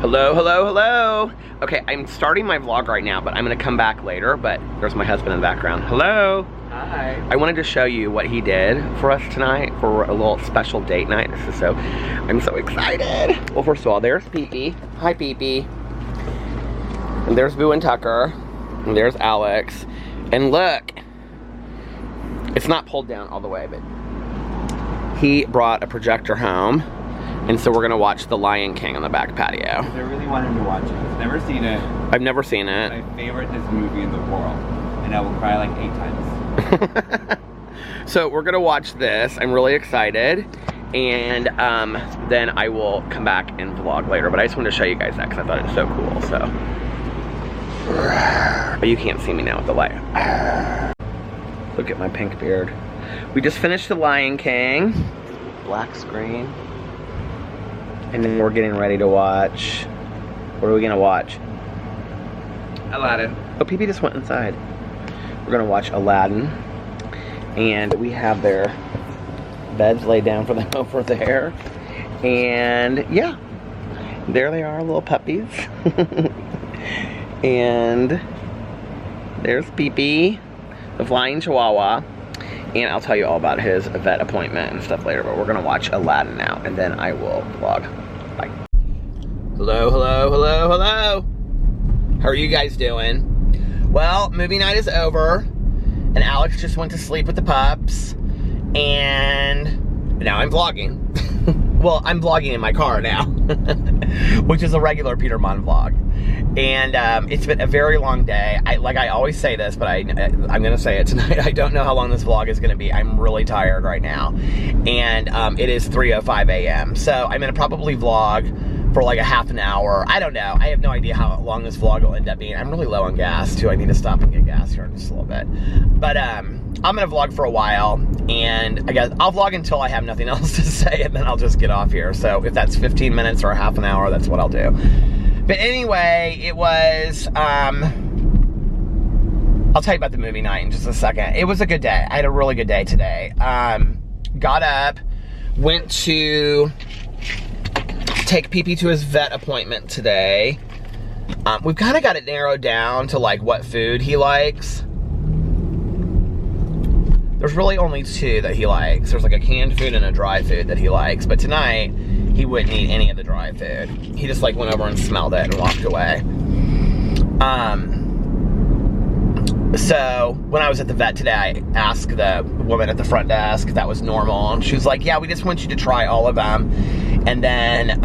Hello, hello, hello. Okay, I'm starting my vlog right now, but I'm gonna come back later, but there's my husband in the background. Hello. Hi. I wanted to show you what he did for us tonight for a little special date night. I'm so excited. Well, first of all, there's Pee-Pee. Hi, Pee-Pee. And there's Boo and Tucker. And there's Alex. And look, it's not pulled down all the way, but he brought a projector home. And so we're gonna watch The Lion King on the back patio. I really want him to watch it. I've never seen it. I've never seen it. It's my favorite Disney movie in the world. And I will cry like 8 times. So we're gonna watch this. I'm really excited. And then I will come back and vlog later. But I just wanted to show you guys that because I thought it was so cool, so. But you can't see me now with the light. Look at my pink beard. We just finished The Lion King. Black screen. And then we're getting ready to watch. What are we gonna watch? Aladdin. Oh, Pee-Pee just went inside. We're gonna watch Aladdin. And we have their beds laid down for them over there. And yeah, there they are, little puppies. And there's Pee-Pee, the flying chihuahua. And I'll tell you all about his vet appointment and stuff later, but we're gonna watch Aladdin now, and then I will vlog. Bye. Hello, hello, hello, hello. How are you guys doing? Well, movie night is over, and Alex just went to sleep with the pups, and now I'm vlogging. Well, I'm vlogging in my car now, which is a regular Peter Monn vlog. And it's been a very long day. Like I always say this, but I'm gonna say it tonight. I don't know how long this vlog is gonna be. I'm really tired right now. And it is 3:05 a.m. So I'm gonna probably vlog for like a half an hour. I don't know. I have no idea how long this vlog will end up being. I'm really low on gas too. I need to stop and get gas here in just a little bit. But I'm gonna vlog for a while, and I guess I'll vlog until I have nothing else to say, and then I'll just get off here. So if that's 15 minutes or a half an hour, that's what I'll do. But anyway, it was, I'll tell you about the movie night in just a second. It was a good day. I had a really good day today. Got up, went to take Pee-Pee to his vet appointment today. We've kind of got it narrowed down to like what food he likes. There's really only two that he likes. There's like a canned food and a dry food that he likes. But tonight, he wouldn't eat any of the dry food. He just like went over and smelled it and walked away. So when I was at the vet today, I asked the woman at the front desk if that was normal. And she was like, yeah, we just want you to try all of them. And then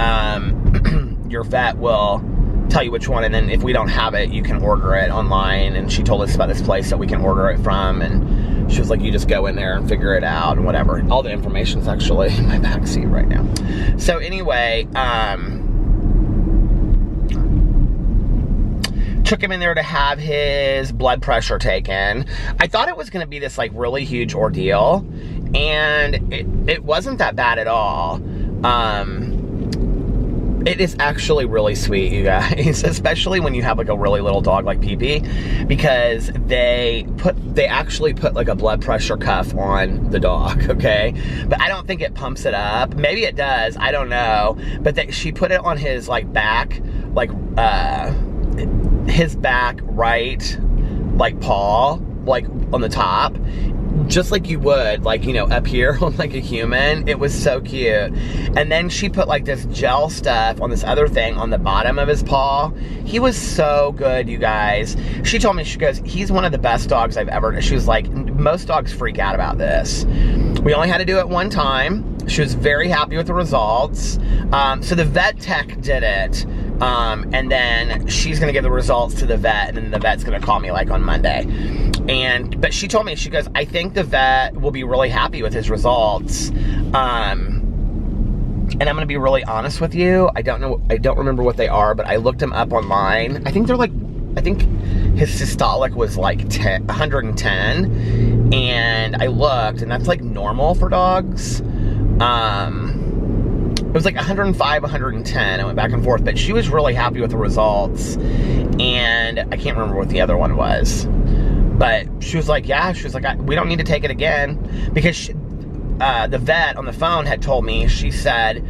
your vet will tell you which one. And then if we don't have it, you can order it online. And she told us about this place that we can order it from. And she was like, you just go in there and figure it out and whatever. All the information's actually in my backseat right now. So anyway, took him in there to have his blood pressure taken. I thought it was gonna be this like really huge ordeal, and it wasn't that bad at all. It is actually really sweet, you guys, especially when you have like a really little dog like Pee-Pee, because they actually put like a blood pressure cuff on the dog, okay? But I don't think it pumps it up. Maybe it does, I don't know. But she put it on his like back, like his back right, like paw, like on the top, just like you would, like, you know, up here on like a human. It was so cute. And then she put like this gel stuff on this other thing on the bottom of his paw. He was so good, you guys. She told me, she goes, he's one of the best dogs I've ever, she was like, most dogs freak out about this. We only had to do it one time. She was very happy with the results. So the vet tech did it. And then she's gonna give the results to the vet, and then the vet's gonna call me like on Monday. But she told me, she goes, I think the vet will be really happy with his results. And I'm gonna be really honest with you. I don't remember what they are, but I looked them up online. I think they're like, I think his systolic was like 110. And I looked, and that's like normal for dogs. It was like 105, 110. I went back and forth, but she was really happy with the results. And I can't remember what the other one was. But she was like, yeah, she was like, we don't need to take it again. Because the vet on the phone had told me, she said,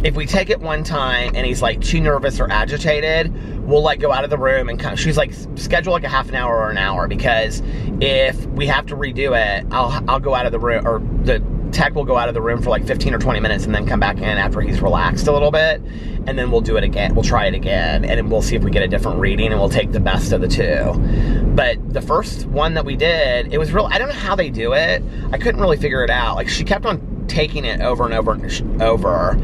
if we take it one time and he's like too nervous or agitated, we'll like go out of the room and come. She's like, schedule like a half an hour or an hour, because if we have to redo it, I'll go out of the room, or the tech will go out of the room for like 15 or 20 minutes and then come back in after he's relaxed a little bit, and then we'll do it again. We'll try it again, and we'll see if we get a different reading, and we'll take the best of the two. But the first one that we did, it was real. I don't know how they do it. I couldn't really figure it out. Like, she kept on taking it over and over and over.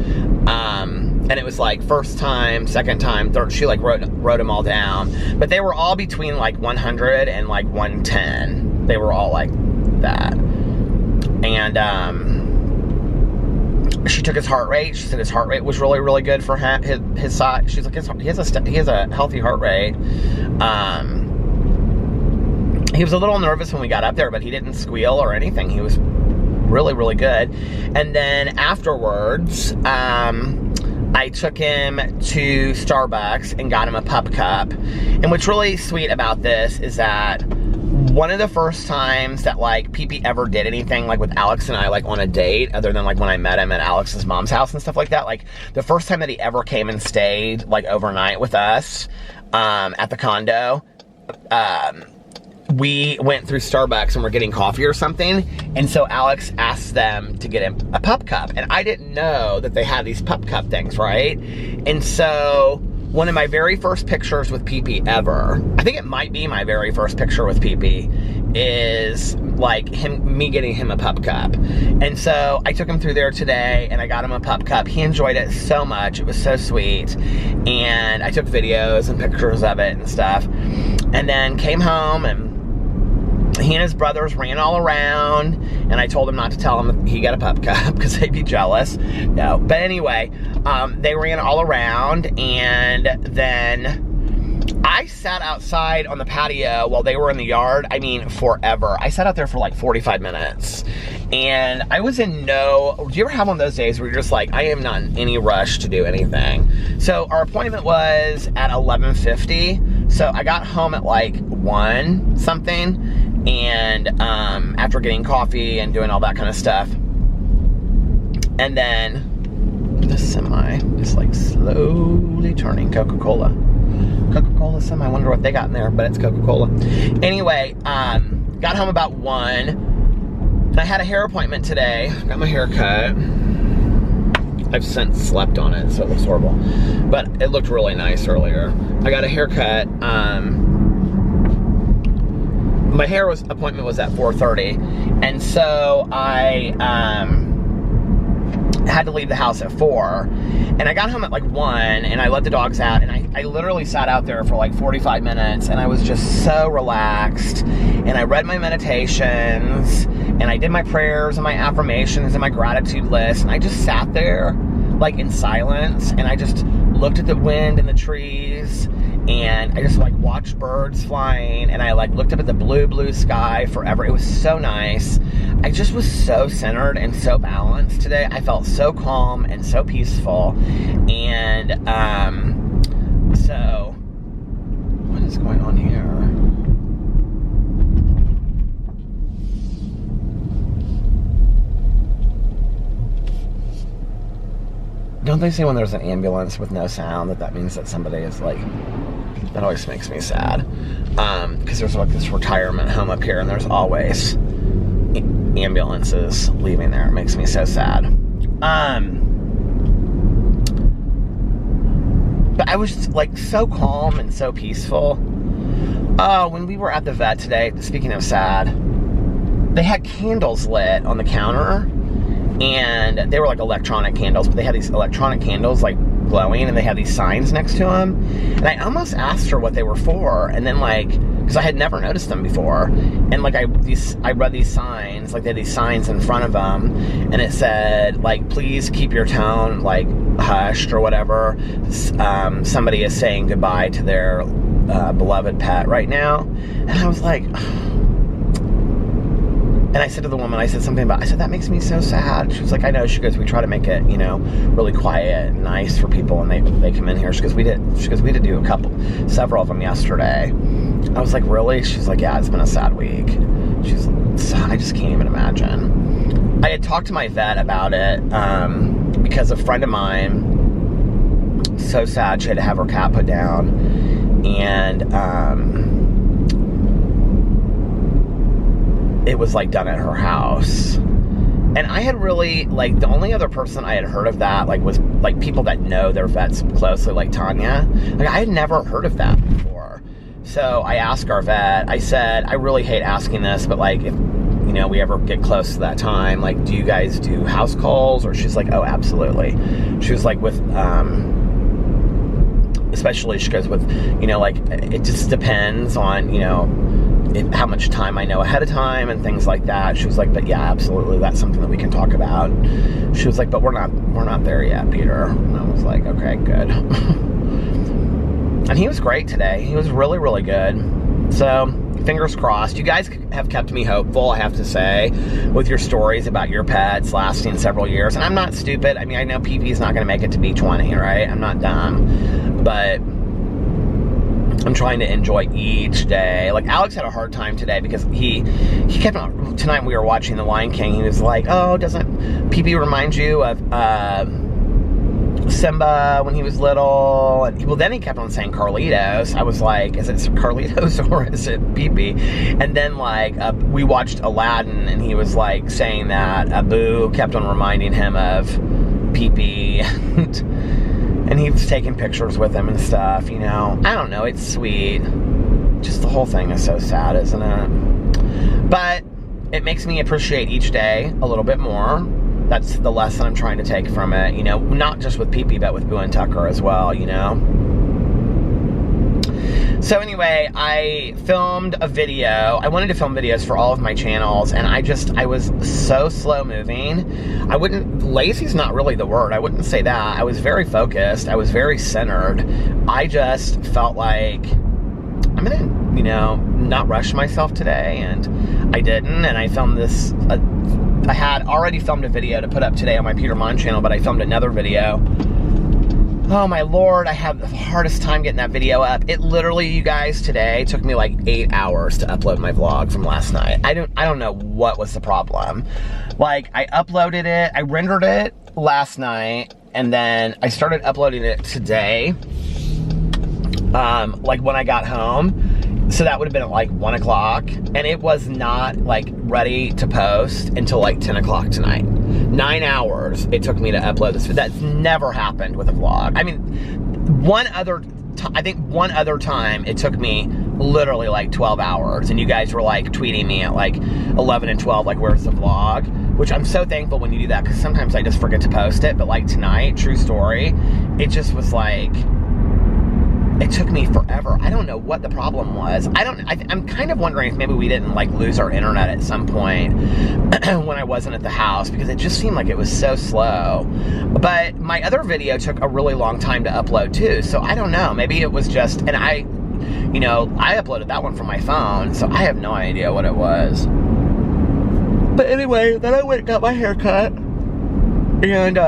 And it was like first time, second time, third. She like wrote them all down, but they were all between like 100 and like 110. They were all like that. And she took his heart rate. She said his heart rate was really, really good for his size. She's like, he has a healthy heart rate. He was a little nervous when we got up there, but he didn't squeal or anything. He was really, really good. And then afterwards, I took him to Starbucks and got him a pup cup. And what's really sweet about this is that one of the first times that like Pee-Pee ever did anything like with Alex and I, like on a date, other than like when I met him at Alex's mom's house and stuff like that, like the first time that he ever came and stayed like overnight with us at the condo, we went through Starbucks and we're getting coffee or something, and so Alex asked them to get him a pup cup, and I didn't know that they had these pup cup things, right? And so one of my very first pictures with Pee-Pee ever, I think it might be my very first picture with Pee-Pee, is like me getting him a pup cup. And so I took him through there today and I got him a pup cup. He enjoyed it so much. It was so sweet. And I took videos and pictures of it and stuff. And then came home, and he and his brothers ran all around, and I told him not to tell him that he got a pup cup because they'd be jealous. No, but anyway, they ran all around, and then I sat outside on the patio while they were in the yard. I mean, forever. I sat out there for like 45 minutes, and I was in do you ever have one of those days where you're just like, I am not in any rush to do anything? So our appointment was at 11:50, so I got home at like 1 something, and after getting coffee and doing all that kind of stuff. And then the semi is like slowly turning Coca-Cola semi. I wonder what they got in there, but it's Coca-Cola. Anyway, got home about 1, and I had a hair appointment today. Got my hair cut. I've since slept on it, so it looks horrible, but it looked really nice earlier. I got a haircut. My hair appointment was at 4:30, and so I had to leave the house at 4, and I got home at like 1, and I let the dogs out, and I literally sat out there for like 45 minutes, and I was just so relaxed, and I read my meditations, and I did my prayers and my affirmations and my gratitude list, and I just sat there like in silence, and I just looked at the wind and the trees, and I just like watched birds flying, and I like looked up at the blue sky forever. It was so nice. I just was so centered and so balanced today. I felt so calm and so peaceful. And so what is going on here? Don't they say when there's an ambulance with no sound that means that somebody is like, that always makes me sad. Because there's like this retirement home up here, and there's always ambulances leaving there. It makes me so sad. But I was just like so calm and so peaceful. When we were at the vet today, speaking of sad, they had candles lit on the counter, and they were like electronic candles, but they had these electronic candles like glowing, and they had these signs next to them, and I almost asked her what they were for, and then like, because I had never noticed them before, and like I read these signs, like they had these signs in front of them, and it said like, please keep your tone like hushed or whatever, somebody is saying goodbye to their beloved pet right now. And I was like, and I said to the woman, I said that makes me so sad. She was like, I know. She goes, we try to make it, really quiet and nice for people when they come in here. She goes, we did do several of them yesterday. I was like, really? She's like, yeah, it's been a sad week. I just can't even imagine. I had talked to my vet about it, because a friend of mine so sad she had to have her cat put down. And it was like done at her house. And I had really, like, the only other person I had heard of that, like, was like people that know their vets closely, like Tanya. Like, I had never heard of that before. So I asked our vet, I said, I really hate asking this, but like, if, you know, we ever get close to that time, like, do you guys do house calls? Or she's like, oh, absolutely. She was like, with, especially, she goes with, you know, like, it just depends on, you know, how much time I know ahead of time and things like that. She was like, but yeah, absolutely, that's something that we can talk about. She was like, but we're not there yet, Peter. And I was like, okay, good. And he was great today. He was really, really good. So, fingers crossed. You guys have kept me hopeful, I have to say, with your stories about your pets lasting several years. And I'm not stupid. I mean, I know PP not going to make it to be 20, right? I'm not dumb. But I'm trying to enjoy each day. Like, Alex had a hard time today because he kept on, tonight we were watching The Lion King, he was like, oh, doesn't PP remind you of Simba when he was little? And well, then he kept on saying Carlitos. I was like, is it Carlitos or is it PP? And then, like, we watched Aladdin, and he was like saying that Abu kept on reminding him of PP. And he was taking pictures with him and stuff, you know. I don't know, it's sweet. Just the whole thing is so sad, isn't it? But it makes me appreciate each day a little bit more. That's the lesson I'm trying to take from it, you know. Not just with PP, but with Boo and Tucker as well, you know. So anyway, I filmed a video. I wanted to film videos for all of my channels, and I was so slow moving. Lazy's not really the word. I wouldn't say that. I was very focused. I was very centered. I just felt like I'm gonna, you know, not rush myself today, and I didn't. And I filmed this, I had already filmed a video to put up today on my Peter Monn channel, but I filmed another video. Oh my Lord, I had the hardest time getting that video up. It literally, you guys, today took me like 8 hours to upload my vlog from last night. I don't know what was the problem. Like, I uploaded it, I rendered it last night, and then I started uploading it today, like when I got home. So that would have been at like 1 o'clock, and it was not like ready to post until like 10 o'clock tonight. 9 hours it took me to upload this. That's never happened with a vlog. I mean, I think one other time it took me literally like 12 hours, and you guys were like tweeting me at like 11 and 12, like, where's the vlog? Which I'm so thankful when you do that, because sometimes I just forget to post it. But like tonight, true story, it just was like, it took me forever. I don't know what the problem was. I'm kind of wondering if maybe we didn't like lose our internet at some point when I wasn't at the house, because it just seemed like it was so slow. But my other video took a really long time to upload too, so I don't know. Maybe it was just, and I uploaded that one from my phone, so I have no idea what it was. But anyway, then I went and got my hair cut, and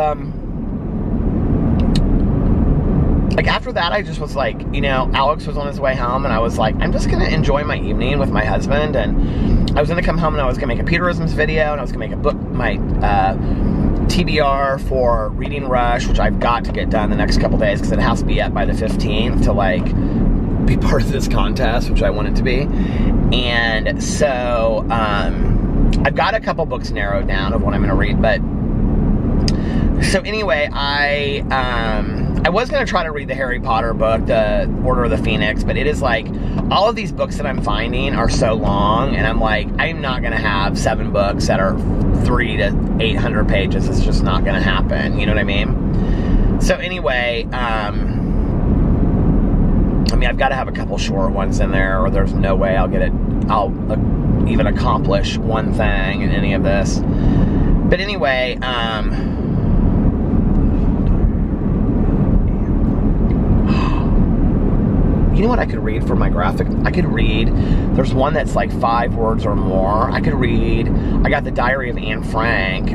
like, after that, I just was like, you know, Alex was on his way home, and I was like, I'm just gonna enjoy my evening with my husband. And I was gonna come home, and I was gonna make a Peterisms video, and I was gonna make my TBR for Reading Rush, which I've got to get done the next couple days, because it has to be up by the 15th to like be part of this contest, which I want it to be. And so I've got a couple books narrowed down of what I'm gonna read. But so anyway, I was going to try to read the Harry Potter book, the Order of the Phoenix, but it is like, all of these books that I'm finding are so long, and I'm like, I'm not going to have 7 books that are 300 to 800 pages. It's just not going to happen, you know what I mean? So anyway, I mean, I've got to have a couple short ones in there, or there's no way I'll even accomplish one thing in any of this. But anyway, you know what I could read for my graphic? I could read, there's one that's like 5 words or more. I got the Diary of Anne Frank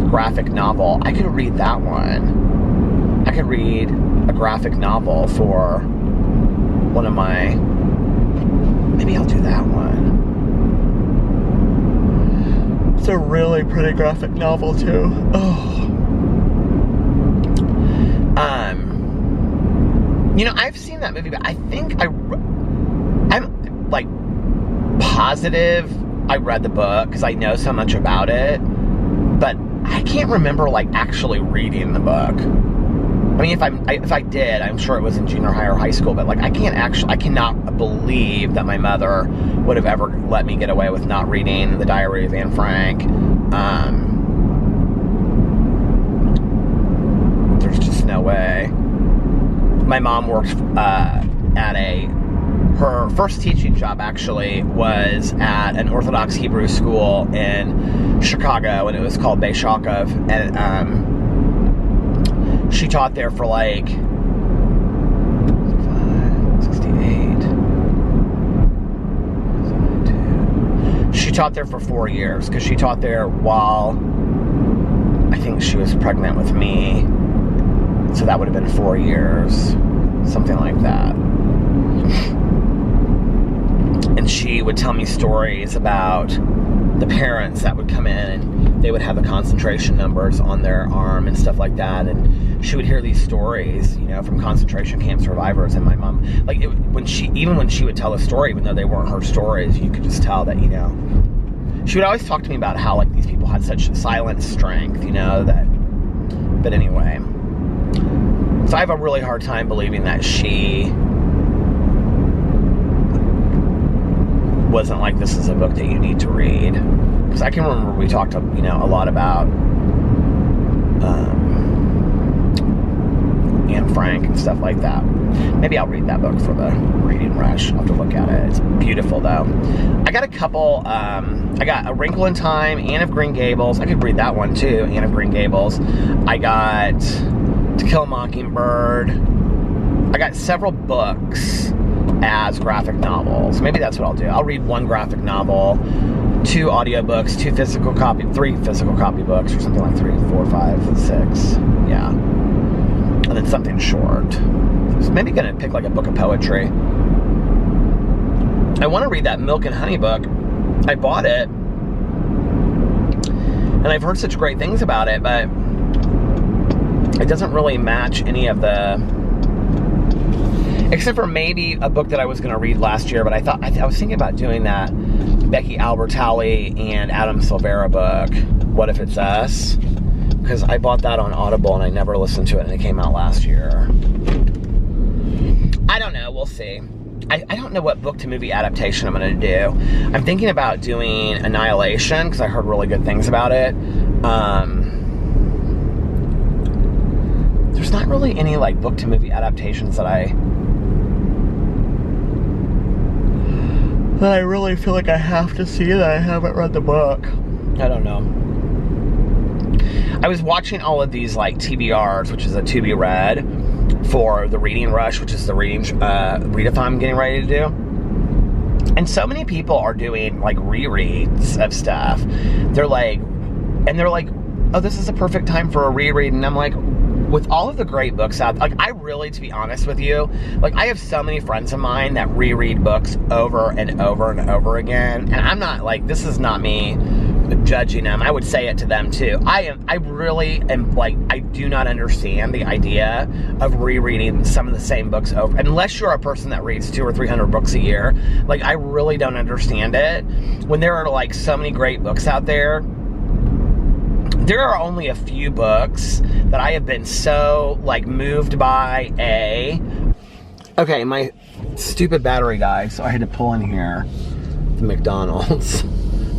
graphic novel. I could read that one. I could read a graphic novel for one of my, maybe I'll do that one. It's a really pretty graphic novel too. Oh. You know, I've seen that movie, but I think I'm like positive I read the book because I know so much about it, but I can't remember like actually reading the book. I mean, if I did, I'm sure it was in junior high or high school, but like I cannot believe that my mother would have ever let me get away with not reading The Diary of Anne Frank. There's just no way. My mom worked her first teaching job actually was at an Orthodox Hebrew school in Chicago, and it was called Beit Shakov, and she taught there for like 68. She taught there for 4 years because she taught there while I think she was pregnant with me. So that would have been 4 years, something like that. And she would tell me stories about the parents that would come in and they would have the concentration numbers on their arm and stuff like that. And she would hear these stories, you know, from concentration camp survivors. And my mom, like, when she would tell a story, even though they weren't her stories, you could just tell that, you know, she would always talk to me about how, like, these people had such silent strength, you know, that, but anyway. So I have a really hard time believing that she wasn't like, this is a book that you need to read. Because I can remember we talked, you know, a lot about Anne Frank and stuff like that. Maybe I'll read that book for the reading rush. I'll have to look at it. It's beautiful, though. I got a couple, I got A Wrinkle in Time, Anne of Green Gables. I could read that one, too, Anne of Green Gables. I got To Kill a Mockingbird. I got several books as graphic novels. Maybe that's what I'll do. I'll read one graphic novel, 2 audiobooks, 3 physical copy books, or something like 3, 4, 5, 6. Yeah. And then something short. So maybe gonna pick like a book of poetry. I want to read that Milk and Honey book. I bought it, and I've heard such great things about it, but it doesn't really match any of the, except for maybe a book that I was going to read last year, but I was thinking about doing that Becky Albertalli and Adam Silvera book, What If It's Us? Because I bought that on Audible and I never listened to it, and it came out last year. I don't know, we'll see. I don't know what book to movie adaptation I'm going to do. I'm thinking about doing Annihilation, because I heard really good things about it. There's not really any like book to movie adaptations that I really feel like I have to see that I haven't read the book. I don't know. I was watching all of these like TBRs, which is a to be read, for the Reading Rush, which is the readathon I'm getting ready to do. And so many people are doing like rereads of stuff. They're like, oh, this is a perfect time for a reread. And I'm like, with all of the great books out, like, I really, to be honest with you, like, I have so many friends of mine that reread books over and over and over again, and I'm not, like, this is not me judging them. I would say it to them, too. I really am, like, I do not understand the idea of rereading some of the same books over, unless you're a person that reads 200 or 300 books a year. Like, I really don't understand it. When there are, like, so many great books out there, there are only a few books that I have been so, like, moved by. Okay, my stupid battery died, so I had to pull in here the McDonald's,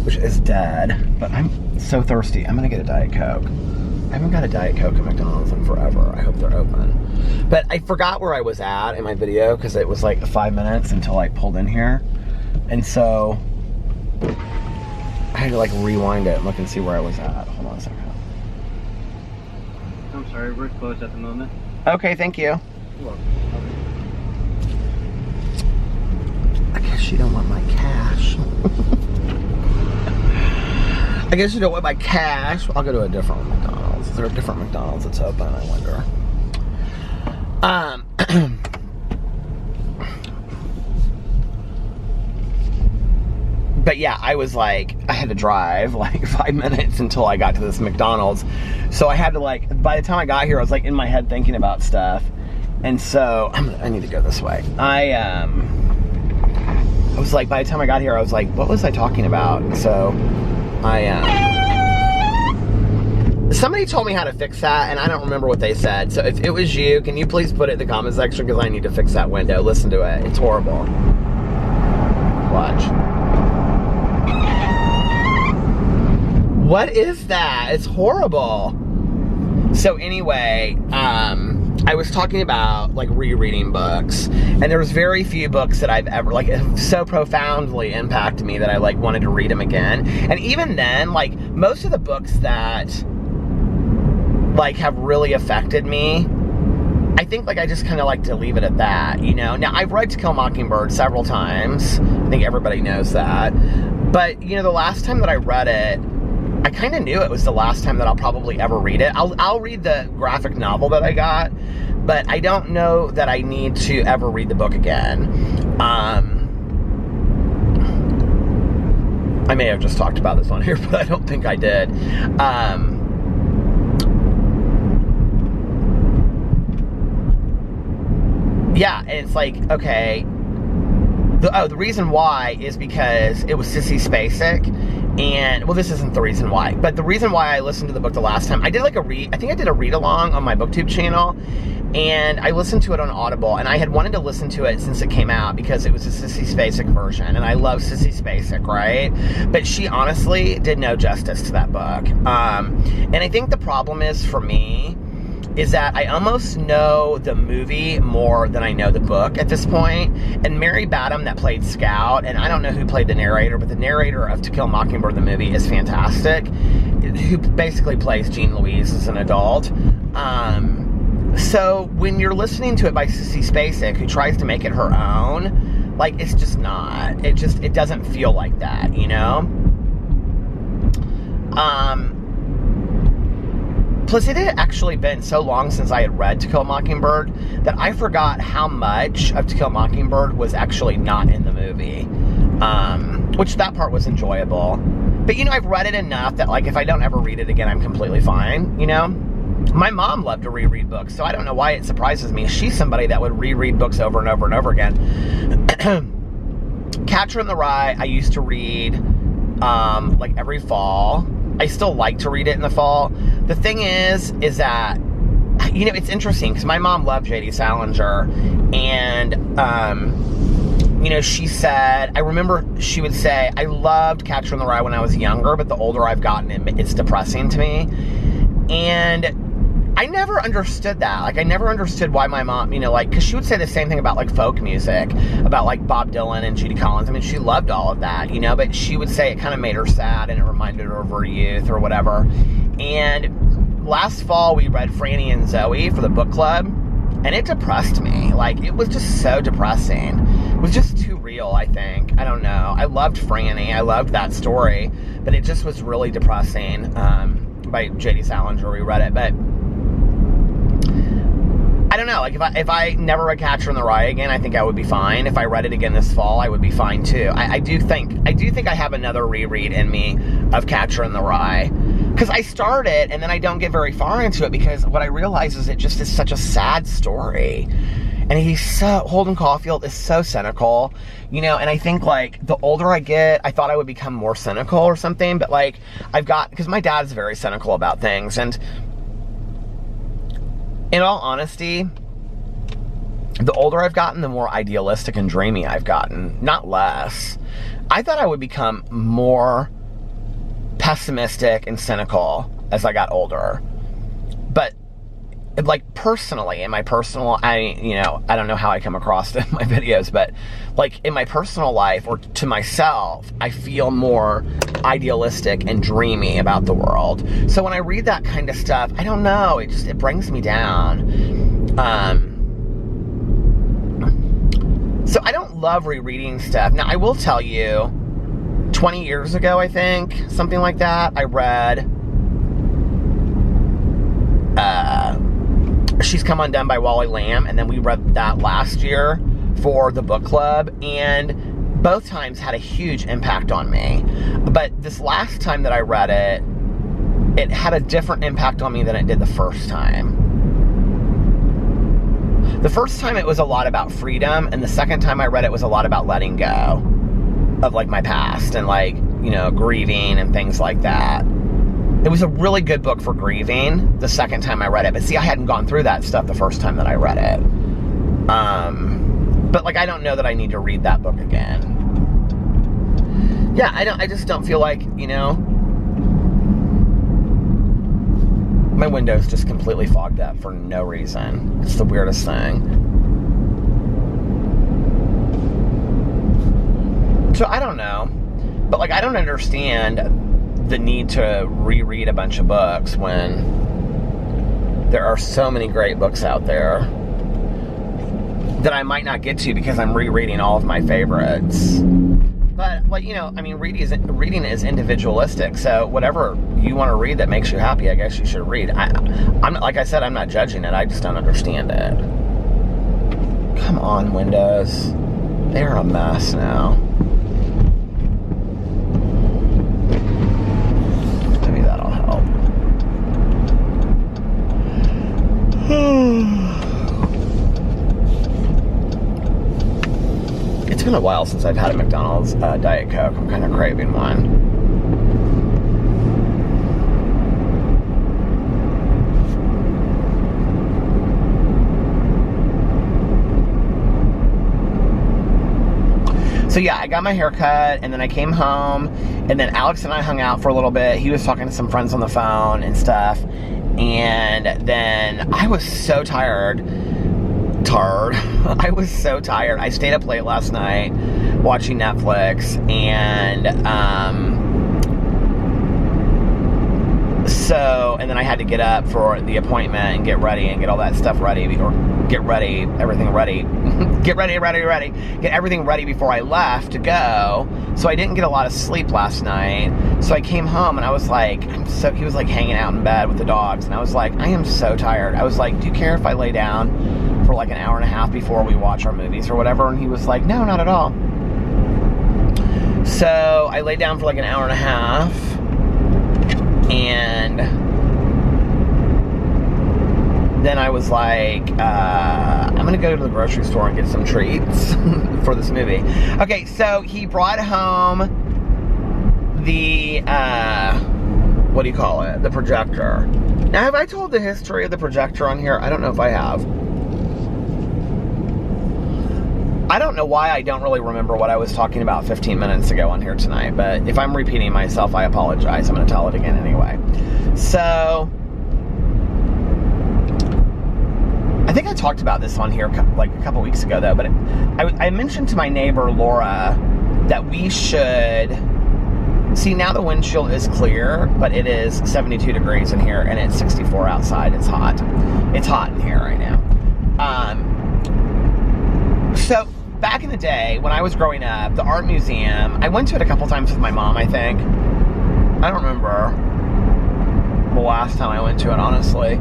which is dead, but I'm so thirsty. I'm gonna get a Diet Coke. I haven't got a Diet Coke at McDonald's in forever. I hope they're open. But I forgot where I was at in my video, because it was like 5 minutes until I pulled in here. And so I had to like rewind it and look and see where I was at. Hold on a second. I'm sorry, we're closed at the moment. Okay, thank you. You're welcome. I guess you don't want my cash. I guess you don't want my cash. I'll go to a different McDonald's. Is there a different McDonald's that's open, I wonder? But yeah, I was like, I had to drive like 5 minutes until I got to this McDonald's. So I had to like, by the time I got here, I was like in my head thinking about stuff. And so, I need to go this way. I was like, by the time I got here, I was like, what was I talking about? So, somebody told me how to fix that, and I don't remember what they said. So if it was you, can you please put it in the comment section, because I need to fix that window. Listen to it. It's horrible. Watch. What is that? It's horrible. So anyway, I was talking about like rereading books, and there was very few books that I've ever like so profoundly impacted me that I like wanted to read them again. And even then, like most of the books that like have really affected me, I think like I just kind of like to leave it at that, you know. Now I've read To Kill a Mockingbird several times. I think everybody knows that. But you know, the last time that I read it, I kind of knew it was the last time that I'll probably ever read it. I'll read the graphic novel that I got, but I don't know that I need to ever read the book again. I may have just talked about this on here, but I don't think I did. Yeah, and it's like, okay. The reason why is because it was Sissy Spacek, and, well, this isn't the reason why, but the reason why I listened to the book the last time, I did like I think I did a read-along on my BookTube channel, and I listened to it on Audible, and I had wanted to listen to it since it came out, because it was a Sissy Spacek version, and I love Sissy Spacek, right? But she honestly did no justice to that book, and I think the problem is, for me, is that I almost know the movie more than I know the book at this point. And Mary Badham, that played Scout, and I don't know who played the narrator, but the narrator of To Kill a Mockingbird, the movie, is fantastic, who basically plays Jean Louise as an adult. So when you're listening to it by Sissy Spacek, who tries to make it her own, like, it's just not. It doesn't feel like that, you know? Plus, it had actually been so long since I had read To Kill a Mockingbird that I forgot how much of To Kill a Mockingbird was actually not in the movie. Which, that part was enjoyable. But, you know, I've read it enough that, like, if I don't ever read it again, I'm completely fine, you know? My mom loved to reread books, so I don't know why it surprises me. She's somebody that would reread books over and over and over again. Catcher in the Rye, I used to read, like, every fall. I still like to read it in the fall. The thing is that, you know, it's interesting, because my mom loved J.D. Salinger, and, you know, she said, I remember she would say, I loved Catcher in the Rye when I was younger, but the older I've gotten, it's depressing to me. And I never understood that. Like, I never understood why my mom, you know, like, because she would say the same thing about, like, folk music, about, like, Bob Dylan and Judy Collins. I mean, she loved all of that, you know, but she would say it kind of made her sad, and it reminded her of her youth or whatever. And last fall, we read Franny and Zoe for the book club, and it depressed me. Like, it was just so depressing. It was just too real, I think. I don't know. I loved Franny. I loved that story, but it just was really depressing. By J.D. Salinger, we read it, but I don't know, like, if I never read Catcher in the Rye again, I think I would be fine. If I read it again this fall, I would be fine too. I do think I have another reread in me of Catcher in the Rye, because I start it and then I don't get very far into it, because what I realize is it just is such a sad story. And Holden Caulfield is so cynical, you know, and I think, like, the older I get, I thought I would become more cynical or something, but, like, because my dad's very cynical about things, and in all honesty, the older I've gotten, the more idealistic and dreamy I've gotten, not less. I thought I would become more pessimistic and cynical as I got older, but, like, personally, in my personal, you know, I don't know how I come across it in my videos, but, like, in my personal life, or to myself, I feel more idealistic and dreamy about the world. So when I read that kind of stuff, I don't know, it brings me down. So I don't love rereading stuff. Now, I will tell you, 20 years ago, I think, something like that, I read, She's Come Undone by Wally Lamb, and then we read that last year for the book club, and both times had a huge impact on me. But this last time that I read it, it had a different impact on me than it did the first time. The first time it was a lot about freedom, and the second time I read it was a lot about letting go of like my past and like, you know, grieving and things like that. It was a really good book for grieving the second time I read it. But see, I hadn't gone through that stuff the first time that I read it. But like, I don't know that I need to read that book again. Yeah, I just don't feel like, you know, my window's just completely fogged up for no reason. It's the weirdest thing. So I don't know, but like, I don't understand the need to reread a bunch of books when there are so many great books out there that I might not get to because I'm rereading all of my favorites. But, like, you know, I mean, reading is individualistic, so whatever you want to read that makes you happy, I guess you should read. I'm like I said, I'm not judging it, I just don't understand it. Come on, Windows. They're a mess now. Maybe that'll help. It's been a while since I've had a McDonald's Diet Coke. I'm kind of craving one. So yeah, I got my hair cut, and then I came home, and then Alex and I hung out for a little bit. He was talking to some friends on the phone and stuff, and then I was so tired. I was so tired. I stayed up late last night watching Netflix, and and then I had to get up for the appointment and get ready and get all that stuff ready, or get everything ready before I left to go. So I didn't get a lot of sleep last night. So I came home and I was like, he was like hanging out in bed with the dogs, and I was like, I am so tired. I was like, do you care if I lay down for like an hour and a half before we watch our movies or whatever? And he was like, no, not at all. So I laid down for like an hour and a half, and then I was like, I'm gonna go to the grocery store and get some treats for this movie. Okay, so he brought home the, what do you call it? The projector. Now, have I told the history of the projector on here? I don't know if I have. I don't know why I don't really remember what I was talking about 15 minutes ago on here tonight, but if I'm repeating myself, I apologize. I'm going to tell it again anyway. So, I think I talked about this on here like a couple weeks ago, though, but I mentioned to my neighbor, Laura, that we should... See, now the windshield is clear, but it is 72 degrees in here, and it's 64 outside. It's hot. It's hot in here right now. So, back in the day, when I was growing up, the art museum, I went to it a couple times with my mom, I think. I don't remember the last time I went to it, honestly.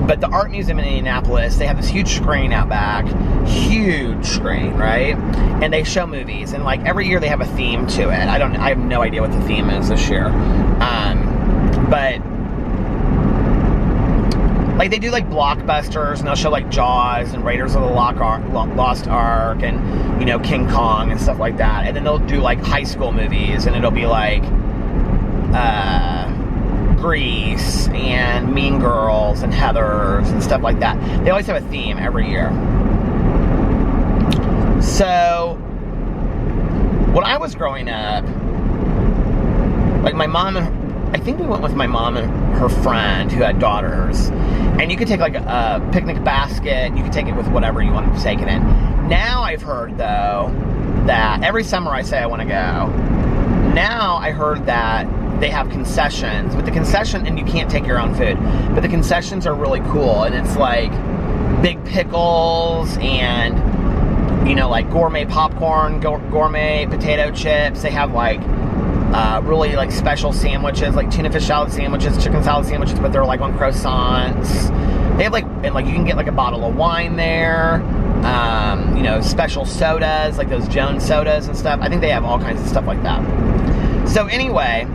But the art museum in Indianapolis, they have this huge screen out back. Huge screen, right? And they show movies. And like every year they have a theme to it. I have no idea what the theme is this year. But like they do like blockbusters, and they'll show like Jaws and Raiders of the Lost Ark and, you know, King Kong and stuff like that. And then they'll do like high school movies, and it'll be like Grease and Mean Girls and Heathers and stuff like that. They always have a theme every year. So when I was growing up, like my mom and I think we went with my mom and her friend who had daughters, and you could take like a picnic basket, you could take it with whatever you wanted to take it in. Now I've heard though that every summer I say I want to go. Now I heard that they have concessions, but the concession, and you can't take your own food, but the concessions are really cool, and it's like big pickles and, you know, like gourmet popcorn, gourmet potato chips. They have like really like special sandwiches, like tuna fish salad sandwiches, chicken salad sandwiches, but they're like on croissants. They have like, and like you can get like a bottle of wine there, you know, special sodas, like those Jones sodas and stuff. I think they have all kinds of stuff like that. So anyway,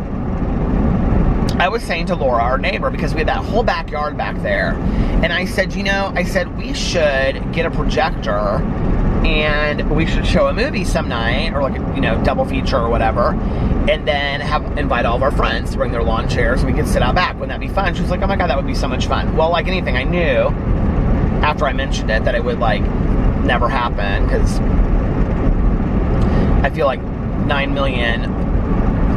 I was saying to Laura, our neighbor, because we had that whole backyard back there, and I said, we should get a projector and we should show a movie some night, or like a, double feature or whatever, and then invite all of our friends to bring their lawn chairs and we could sit out back. Wouldn't that be fun? She was like, oh my God, that would be so much fun. Well, like anything, I knew after I mentioned it that it would like never happen, because I feel like 9 million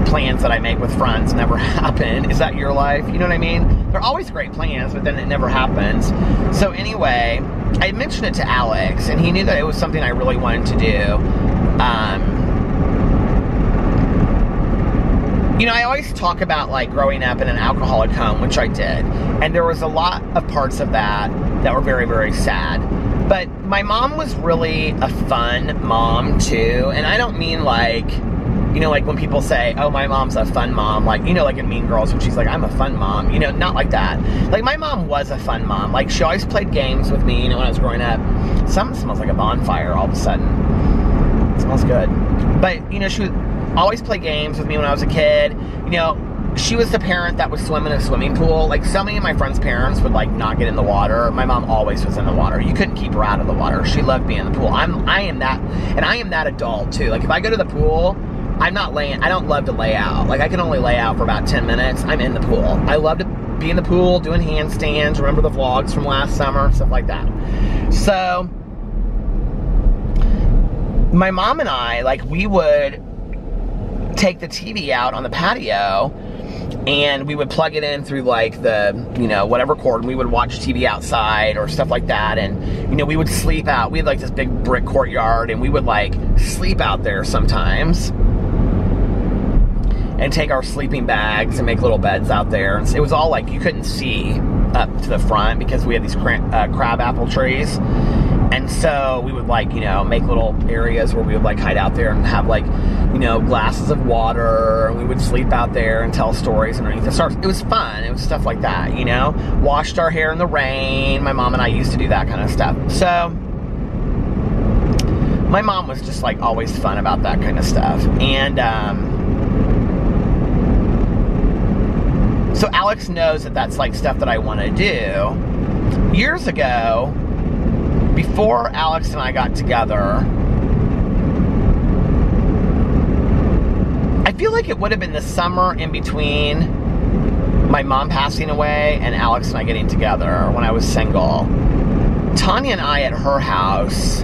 plans that I make with friends never happen. Is that your life? You know what I mean? They're always great plans, but then it never happens. So anyway, I mentioned it to Alex, and he knew that it was something I really wanted to do. I always talk about like growing up in an alcoholic home, which I did, and there was a lot of parts of that were very, very sad. But my mom was really a fun mom too, and I don't mean like, like when people say, oh, my mom's a fun mom, like, like in Mean Girls, when she's like, I'm a fun mom, not like that. Like, my mom was a fun mom. Like, she always played games with me, when I was growing up. Something smells like a bonfire all of a sudden. It smells good. But, she would always play games with me when I was a kid. She was the parent that would swim in a swimming pool. Like, so many of my friends' parents would, like, not get in the water. My mom always was in the water. You couldn't keep her out of the water. She loved being in the pool. I am that adult, too. Like, if I go to the pool, I don't love to lay out. Like, I can only lay out for about 10 minutes. I'm in the pool. I love to be in the pool, doing handstands. Remember the vlogs from last summer? Stuff like that. So, my mom and I, like, we would take the TV out on the patio, and we would plug it in through, like, the, whatever cord, and we would watch TV outside or stuff like that, and, we would sleep out. We had, like, this big brick courtyard, and we would, like, sleep out there sometimes, and take our sleeping bags and make little beds out there. And it was all like, you couldn't see up to the front because we had these crab apple trees. And so we would like, make little areas where we would like hide out there and have like, glasses of water. And we would sleep out there and tell stories underneath the stars. It was fun. It was stuff like that, Washed our hair in the rain. My mom and I used to do that kind of stuff. So my mom was just like always fun about that kind of stuff. And, so Alex knows that that's like stuff that I want to do. Years ago, before Alex and I got together, I feel like it would have been the summer in between my mom passing away and Alex and I getting together when I was single. Tanya and I at her house,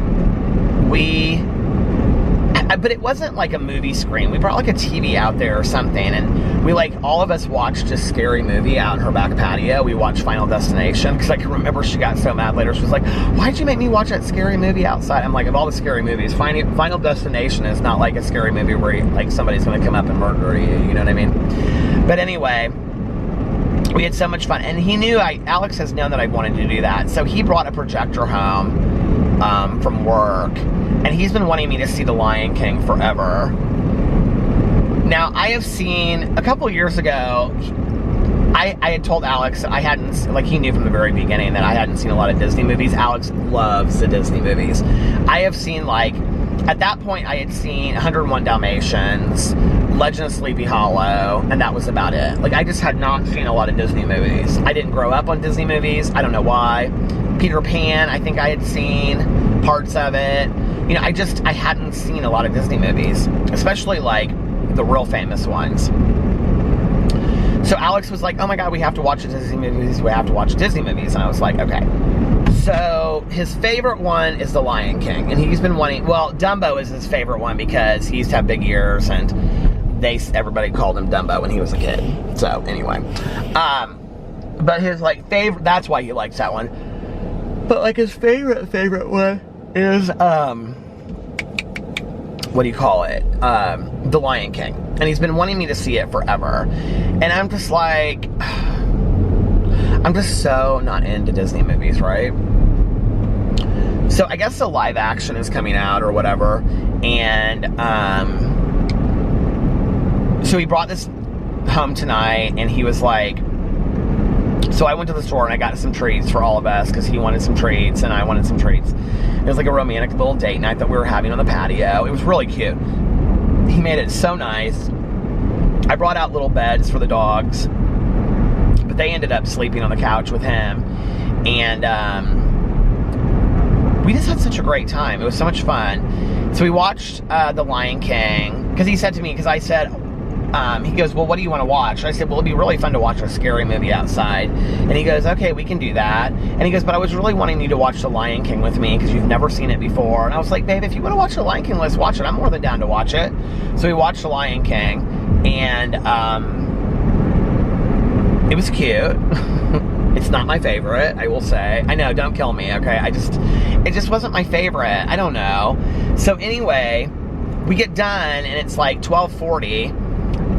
but it wasn't like a movie screen. We brought like a TV out there or something, and we like, all of us watched a scary movie out in her back patio. We watched Final Destination, because I can remember she got so mad later. She was like, why'd you make me watch that scary movie outside? I'm like, of all the scary movies, Final Destination is not like a scary movie where like somebody's gonna come up and murder you, you know what I mean? But anyway, we had so much fun, and he knew, Alex has known that I wanted to do that, so he brought a projector home from work, and he's been wanting me to see The Lion King forever. Now, I have seen, a couple years ago, I had told Alex I hadn't, like, he knew from the very beginning that I hadn't seen a lot of Disney movies. Alex loves the Disney movies. I have seen, like, at that point, I had seen 101 Dalmatians, Legend of Sleepy Hollow, and that was about it. Like, I just had not seen a lot of Disney movies. I didn't grow up on Disney movies. I don't know why. Peter Pan, I think I had seen parts of it. I hadn't seen a lot of Disney movies, especially, like, the real famous ones. So Alex was like, oh my God, we have to watch Disney movies. We have to watch Disney movies. And I was like, okay. So his favorite one is The Lion King. And he's been wanting, well, Dumbo is his favorite one because he used to have big ears, and everybody called him Dumbo when he was a kid. So anyway, but his like favorite, that's why he likes that one. But like his favorite one is, what do you call it? The Lion King. And he's been wanting me to see it forever. And I'm just like, I'm just so not into Disney movies, right? So I guess the live action is coming out or whatever. And, so he brought this home tonight, and he was like, so I went to the store and I got some treats for all of us because he wanted some treats and I wanted some treats. It was like a romantic little date night that we were having on the patio. It was really cute. He made it so nice. I brought out little beds for the dogs. they ended up sleeping on the couch with him. And we just had such a great time. It was so much fun. So we watched The Lion King, because he said to me, because I said, he goes, well, what do you want to watch? And I said, well, it'd be really fun to watch a scary movie outside. And he goes, okay, we can do that. And he goes, but I was really wanting you to watch The Lion King with me because you've never seen it before. And I was like, babe, if you want to watch The Lion King, let's watch it. I'm more than down to watch it. So we watched The Lion King, and it was cute. It's not my favorite, I will say. I know, don't kill me, okay? It just wasn't my favorite. I don't know. So anyway, we get done, and it's like 12:40.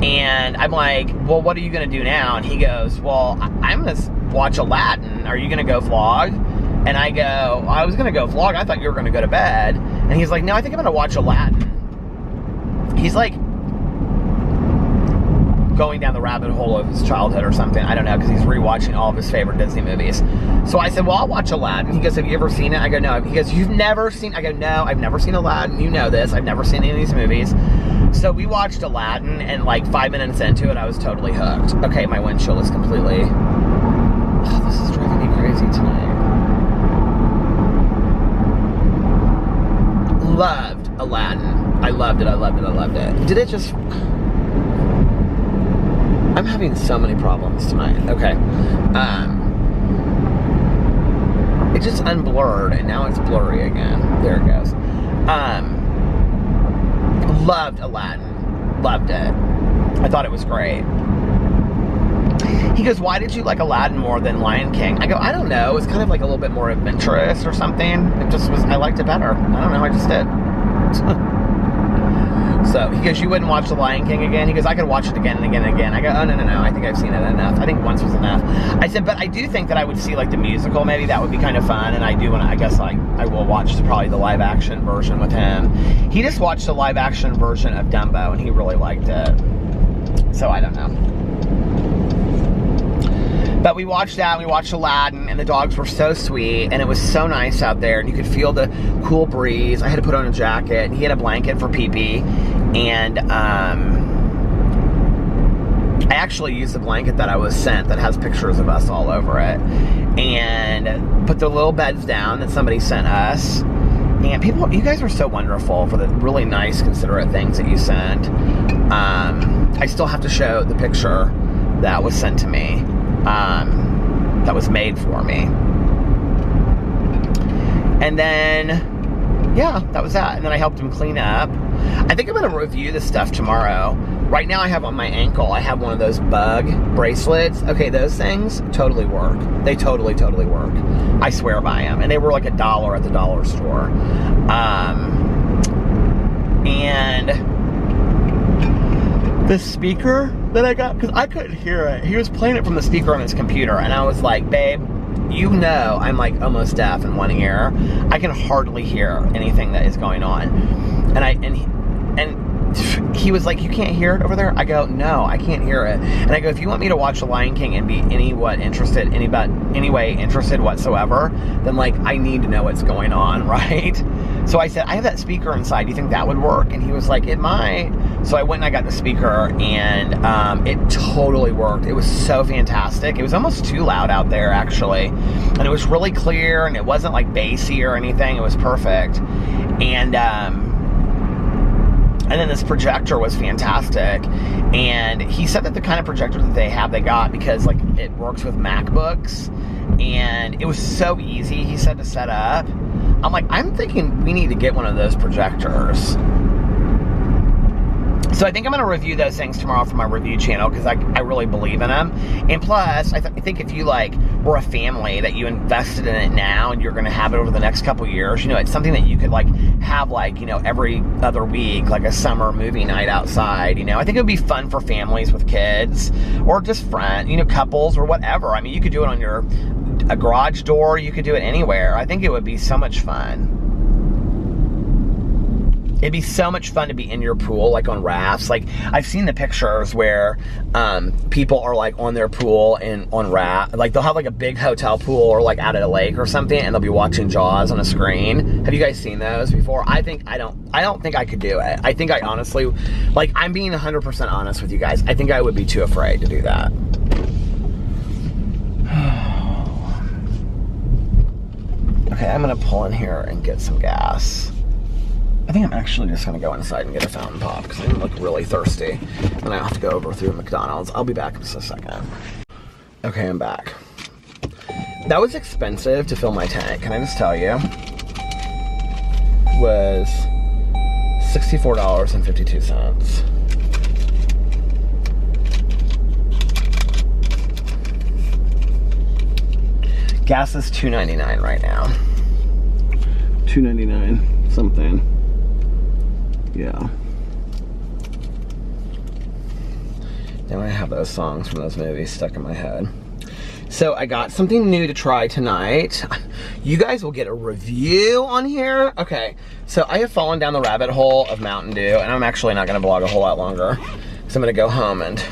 And I'm like, well, what are you going to do now? And he goes, well, I'm going to watch Aladdin. Are you going to go vlog? And I go, I was going to go vlog. I thought you were going to go to bed. And he's like, no, I think I'm going to watch Aladdin. He's like going down the rabbit hole of his childhood or something. I don't know, because he's rewatching all of his favorite Disney movies. So I said, well, I'll watch Aladdin. He goes, have you ever seen it? I go, no. He goes, you've never seen? I go, no, I've never seen Aladdin. You know this. I've never seen any of these movies. So we watched Aladdin, and like 5 minutes into it, I was totally hooked. Okay, my windshield is completely... Oh, this is driving me crazy tonight. Loved Aladdin. I loved it, I loved it, I loved it. Did it just... I'm having so many problems tonight. Okay. It just unblurred, and now it's blurry again. There it goes. Loved Aladdin. Loved it. I thought it was great. He goes, why did you like Aladdin more than Lion King? I go, I don't know. It was kind of like a little bit more adventurous or something. It just was, I liked it better. I don't know, I just did. So he goes, you wouldn't watch The Lion King again? He goes, I could watch it again and again and again. I go, oh, no, I think I've seen it enough. I think once was enough. I said, but I do think that I would see like the musical, maybe that would be kind of fun. And I do want to, I guess I will watch probably the live action version with him. He just watched the live action version of Dumbo, and he really liked it. So I don't know. But we watched that, we watched Aladdin, and the dogs were so sweet, and it was so nice out there, and you could feel the cool breeze. I had to put on a jacket, and he had a blanket for pee-pee, and I actually used the blanket that I was sent that has pictures of us all over it, and put the little beds down that somebody sent us. And people, you guys are so wonderful for the really nice, considerate things that you send. I still have to show the picture that was sent to me. That was made for me. And then, yeah, that was that. And then I helped him clean up. I think I'm going to review this stuff tomorrow. Right now I have on my ankle, I have one of those bug bracelets. Okay, those things totally work. They totally work. I swear by them. And they were like $1 at the dollar store. And the speaker that I got, because I couldn't hear it. He was playing it from the speaker on his computer, and I was like, babe, you know I'm like almost deaf in one ear. I can hardly hear anything that is going on. And he was like, you can't hear it over there? I go, no, I can't hear it. And I go, if you want me to watch The Lion King and be any way interested whatsoever, then like I need to know what's going on, right? So I said, I have that speaker inside. Do you think that would work? And he was like, it might. So I went and I got the speaker, and it totally worked. It was so fantastic. It was almost too loud out there, actually. And it was really clear, and it wasn't like bassy or anything. It was perfect. And then this projector was fantastic. And he said that the kind of projector that they got, because like it works with MacBooks, and it was so easy, he said, to set up. I'm like, I'm thinking we need to get one of those projectors. So I think I'm going to review those things tomorrow for my review channel, because I really believe in them. And plus, I think if you like were a family that you invested in it now and you're going to have it over the next couple years, you know, it's something that you could like have like, you know, every other week, like a summer movie night outside, you know. I think it would be fun for families with kids, or just friends, you know, couples or whatever. I mean, you could do it on a garage door, you could do it anywhere. I think it would be so much fun. It'd be so much fun to be in your pool, like on rafts. Like, I've seen the pictures where people are like on their pool and on raft. Like, they'll have like a big hotel pool or like out at a lake or something, and they'll be watching Jaws on a screen. Have you guys seen those before? I don't think I could do it. I think I honestly, like, I'm being 100% honest with you guys. I think I would be too afraid to do that. Okay, I'm gonna pull in here and get some gas. I think I'm actually just gonna go inside and get a fountain pop because I'm like really thirsty. And I have to go over through McDonald's. I'll be back in just a second. Okay, I'm back. That was expensive to fill my tank, can I just tell you? It was $64.52. Gas is $2.99 right now. $2.99 something. Yeah. Now I have those songs from those movies stuck in my head. So I got something new to try tonight. You guys will get a review on here. Okay, so I have fallen down the rabbit hole of Mountain Dew, and I'm actually not gonna vlog a whole lot longer. So I'm gonna go home and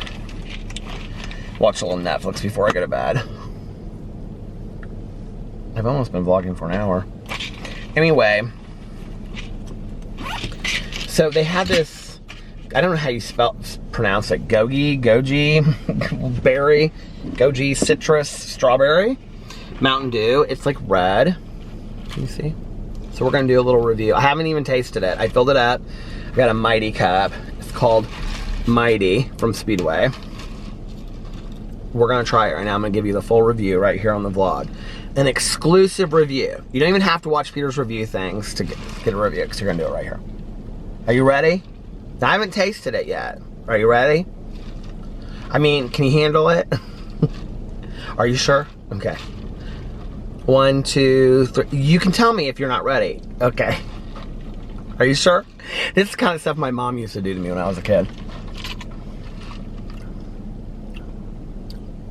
watch a little Netflix before I go to bed. I've almost been vlogging for an hour. Anyway, so they had this, I don't know how you pronounce it, goji berry, goji citrus strawberry Mountain Dew. It's like red. Can you see? So we're gonna do a little review. I haven't even tasted it. I filled it up. I got a Mighty cup. It's called Mighty from Speedway. We're gonna try it right now. I'm gonna give you the full review right here on the vlog. An exclusive review. You don't even have to watch Peter's review things to get a review, because you're gonna do it right here. Are you ready? I haven't tasted it yet. Are you ready? I mean, can you handle it? Are you sure? Okay. 1, 2, 3. You can tell me if you're not ready. Okay. Are you sure? This is the kind of stuff my mom used to do to me when I was a kid.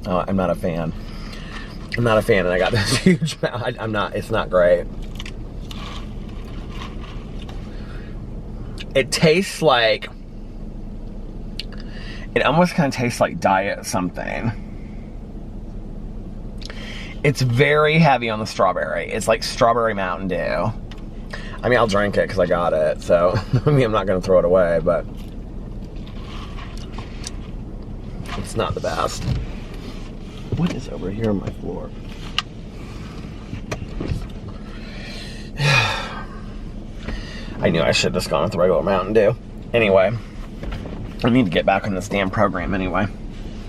Oh, I'm not a fan. I'm not a fan, and I got this huge mouth. I'm not, it's not great. It tastes like, it almost kind of tastes like diet something. It's very heavy on the strawberry. It's like strawberry Mountain Dew. I mean, I'll drink it because I got it, so, I mean, I'm not going to throw it away, but it's not the best. What is over here on my floor? I knew I should have just gone with the regular Mountain Dew. Anyway, I need to get back on this damn program anyway.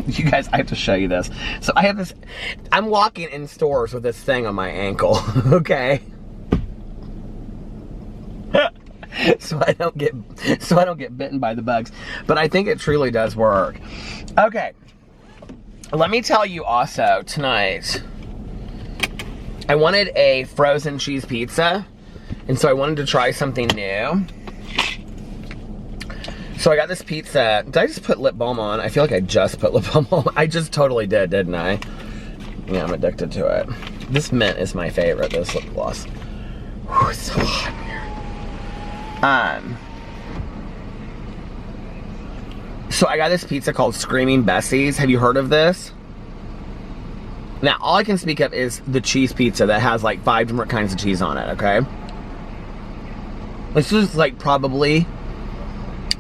You guys, I have to show you this. So I have this, I'm walking in stores with this thing on my ankle, okay? so I don't get bitten by the bugs. But I think it truly does work. Okay. Let me tell you also, tonight, I wanted a frozen cheese pizza, and so I wanted to try something new. So I got this pizza. Did I just put lip balm on? I feel like I just put lip balm on. I just totally did, didn't I? Yeah, I'm addicted to it. This mint is my favorite, this lip gloss. Whew, it's so hot in here. So I got this pizza called Screaming Bessie's. Have you heard of this? Now, all I can speak of is the cheese pizza that has like 5 different kinds of cheese on it, okay? This is like probably,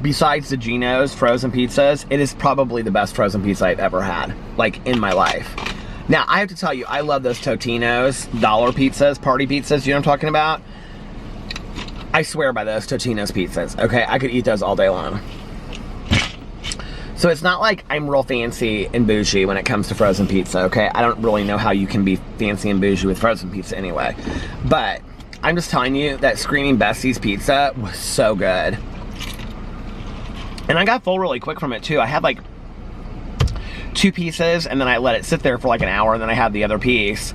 besides the Geno's frozen pizzas, it is probably the best frozen pizza I've ever had, like in my life. Now, I have to tell you, I love those Totino's dollar pizzas, party pizzas, you know what I'm talking about? I swear by those Totino's pizzas, okay? I could eat those all day long. So it's not like I'm real fancy and bougie when it comes to frozen pizza, okay? I don't really know how you can be fancy and bougie with frozen pizza anyway. But I'm just telling you that Screaming Bessie's pizza was so good. And I got full really quick from it too. I had like 2 pieces and then I let it sit there for like an hour and then I had the other piece.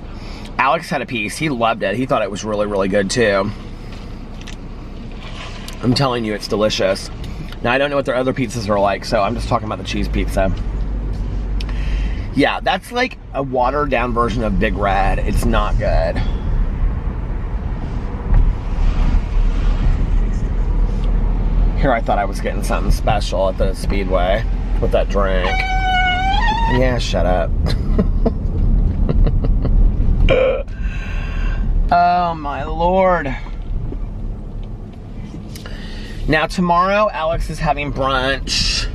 Alex had a piece. He loved it. He thought it was really, really good too. I'm telling you, it's delicious. Now, I don't know what their other pizzas are like, so I'm just talking about the cheese pizza. Yeah, that's like a watered down version of Big Red. It's not good. Here I thought I was getting something special at the Speedway with that drink. Yeah, shut up. Oh my Lord. Now tomorrow, Alex is having brunch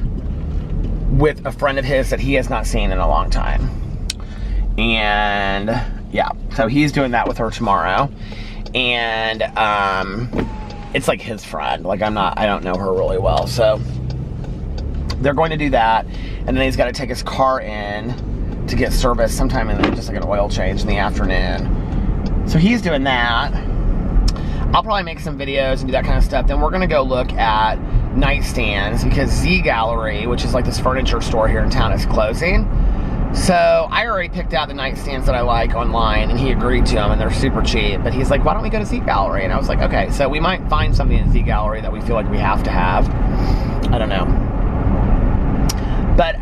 with a friend of his that he has not seen in a long time. And yeah, so he's doing that with her tomorrow. and it's like his friend. Like I don't know her really well, so they're going to do that, and then he's got to take his car in to get serviced sometime in just like an oil change in the afternoon. So he's doing that. I'll probably make some videos and do that kind of stuff. Then we're gonna go look at nightstands because Z Gallery, which is like this furniture store here in town, is closing. So I already picked out the nightstands that I like online, and he agreed to them, and they're super cheap. But he's like, why don't we go to Z Gallery? And I was like, okay. So we might find something at Z Gallery that we feel like we have to have. I don't know. But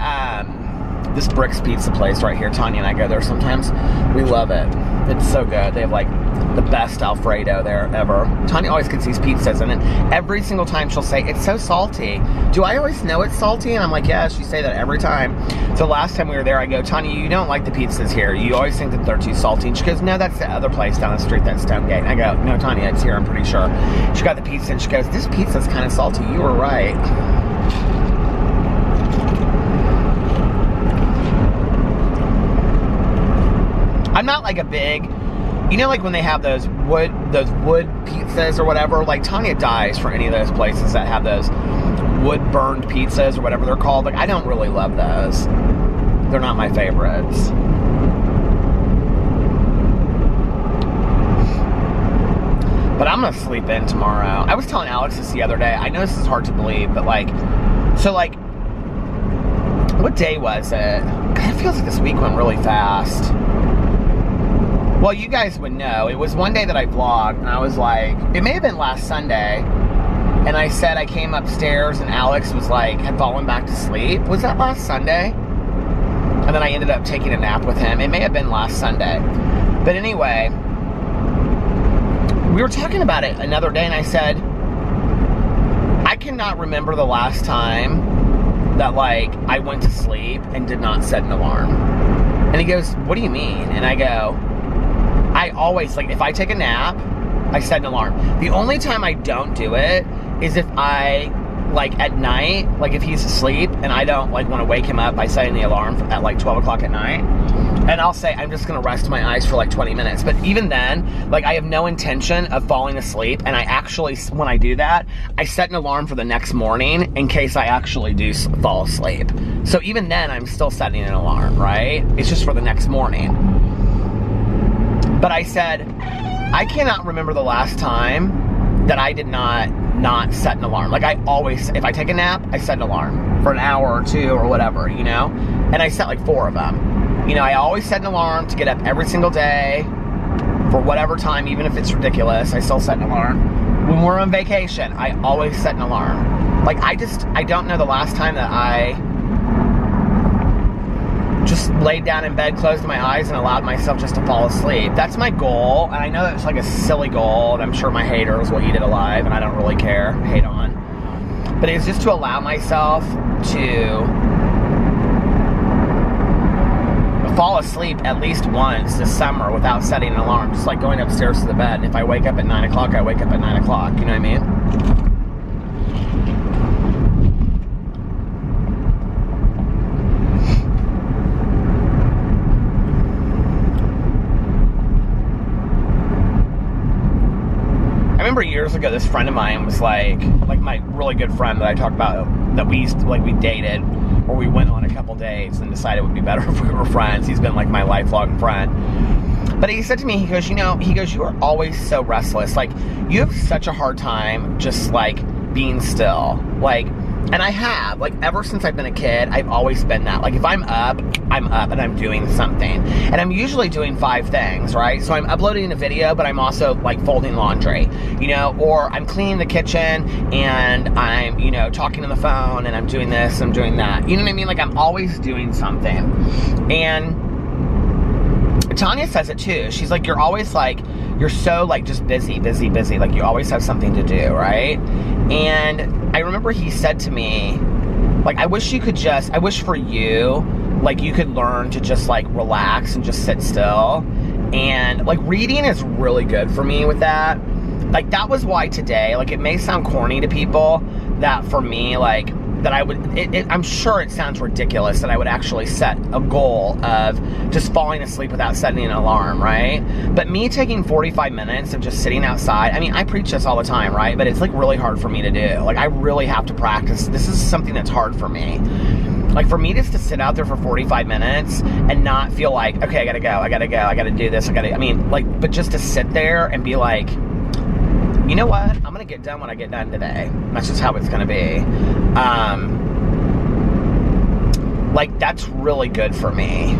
this Bricks Pizza place right here, Tanya and I go there sometimes. We love it. It's so good. They have like the best Alfredo there ever. Tanya always gets these pizzas, and then every single time she'll say, it's so salty. Do I always know it's salty? And I'm like, yeah, she say that every time. So last time we were there, I go, Tanya, you don't like the pizzas here. You always think that they're too salty. And she goes, no, that's the other place down the street, that Stonegate. And I go, no, Tanya, it's here, I'm pretty sure. She got the pizza, and she goes, this pizza's kind of salty. You were right. I'm not like a big, you know, like when they have those wood pizzas or whatever, like Tanya dies for any of those places that have those wood burned pizzas or whatever they're called. Like I don't really love those. They're not my favorites. But I'm gonna sleep in tomorrow. I was telling Alex this the other day. I know this is hard to believe, but like, so like, what day was it? God, it feels like this week went really fast. Well, you guys would know. It was one day that I vlogged, and I was like, it may have been last Sunday, and I said I came upstairs, and Alex was like, had fallen back to sleep. Was that last Sunday? And then I ended up taking a nap with him. It may have been last Sunday. But anyway, we were talking about it another day, and I said, I cannot remember the last time that, like, I went to sleep and did not set an alarm. And he goes, what do you mean? And I go, I always, like, if I take a nap, I set an alarm. The only time I don't do it is if I, like, at night, like, if he's asleep and I don't, like, want to wake him up by setting the alarm at, like, 12 o'clock at night. And I'll say, I'm just going to rest my eyes for, like, 20 minutes. But even then, like, I have no intention of falling asleep. And I actually, when I do that, I set an alarm for the next morning in case I actually do fall asleep. So even then, I'm still setting an alarm, right? It's just for the next morning. But I said, I cannot remember the last time that I did not set an alarm. Like I always, if I take a nap, I set an alarm for an hour or two or whatever, you know? And I set like 4 of them. You know, I always set an alarm to get up every single day for whatever time, even if it's ridiculous, I still set an alarm. When we're on vacation, I always set an alarm. Like I don't know the last time that I just laid down in bed, closed my eyes, and allowed myself just to fall asleep. That's my goal, and I know it's like a silly goal, and I'm sure my haters will eat it alive, and I don't really care, hate on. But it's just to allow myself to fall asleep at least once this summer without setting an alarm, just like going upstairs to the bed. And if I wake up at 9 o'clock, I wake up at 9 o'clock, you know what I mean? I remember years ago, this friend of mine was like my really good friend that I talked about, that we used to, like, we dated, or we went on a couple dates and decided it would be better if we were friends. He's been like my lifelong friend. But he said to me, he goes, you know, you are always so restless. Like, you have such a hard time just, like, being still. Like, and I have, like, ever since I've been a kid, I've always been that. Like, if I'm up and I'm doing something. And I'm usually doing 5 things, right? So I'm uploading a video, but I'm also, like, folding laundry, you know? Or I'm cleaning the kitchen, and I'm, you know, talking on the phone, and I'm doing this, I'm doing that. You know what I mean? Like, I'm always doing something. And Tanya says it too. She's like, you're always like, you're so like just busy. Like you always have something to do, right? And I remember he said to me, like, I wish for you, like you could learn to just like relax and just sit still. And like reading is really good for me with that. Like that was why today, like it may sound corny to people that for me, like that I would, I'm sure it sounds ridiculous that I would actually set a goal of just falling asleep without setting an alarm, right? But me taking 45 minutes of just sitting outside, I mean, I preach this all the time, right? But it's like really hard for me to do. Like, I really have to practice. This is something that's hard for me. Like, for me just to sit out there for 45 minutes and not feel like, okay, I gotta go, I gotta do this, but just to sit there and be like, you know what? I'm gonna get done when I get done today. That's just how it's gonna be. Like, that's really good for me.